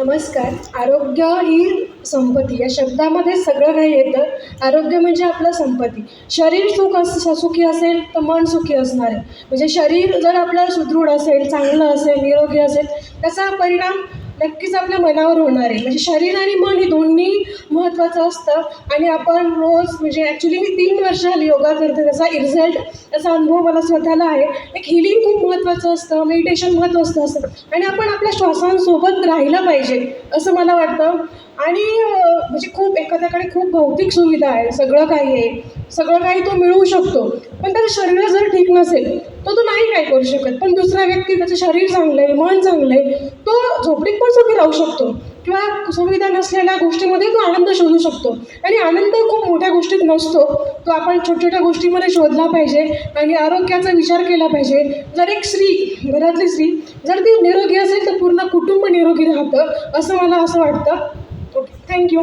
नमस्कार. आरोग्य ही संपत्ती या शब्दामध्ये सगळं काही येतं. आरोग्य म्हणजे आपलं संपत्ती. शरीर सुखी असेल तर मन सुखी असणार आहे. म्हणजे शरीर जर आपलं सुदृढ असेल, चांगलं असेल, निरोगी असेल, त्याचा परिणाम नक्कीच आपल्या मनावर होणार आहे. म्हणजे शरीर आणि मन हे दोन्ही महत्त्वाचं असतं. आणि आपण रोज म्हणजे ॲक्च्युली मी 3 वर्ष झाली योगा करते, त्याचा रिझल्ट, त्याचा अनुभव मला स्वतःला आहे. एक हिलिंग खूप महत्त्वाचं असतं, मेडिटेशन महत्त्वाचं असतं आणि आपण आपल्या श्वासांसोबत राहिलं पाहिजे असं मला वाटतं. आणि म्हणजे खूप एखाद्याकडे खूप भौतिक सुविधा आहे, सगळं काही आहे, सगळं काही तो मिळवू शकतो, पण त्याचं शरीर जर ठीक नसेल तर तो नाही काय करू शकत. पण दुसरा व्यक्ती त्याचं शरीर चांगलं आहे, मन चांगलं आहे, तो झोपडीत पण सुखी राहू शकतो किंवा सुविधा नसलेल्या गोष्टीमध्ये तो आनंद शोधू शकतो. आणि आनंद खूप मोठ्या गोष्टीत नसतो, तो आपण छोट्या छोट्या गोष्टीमध्ये शोधला पाहिजे आणि आरोग्याचा विचार केला पाहिजे. जर एक स्त्री, घरातली स्त्री जर ती निरोगी असेल तर पूर्ण कुटुंब निरोगी राहतं असं मला असं वाटतं. Okay, thank you.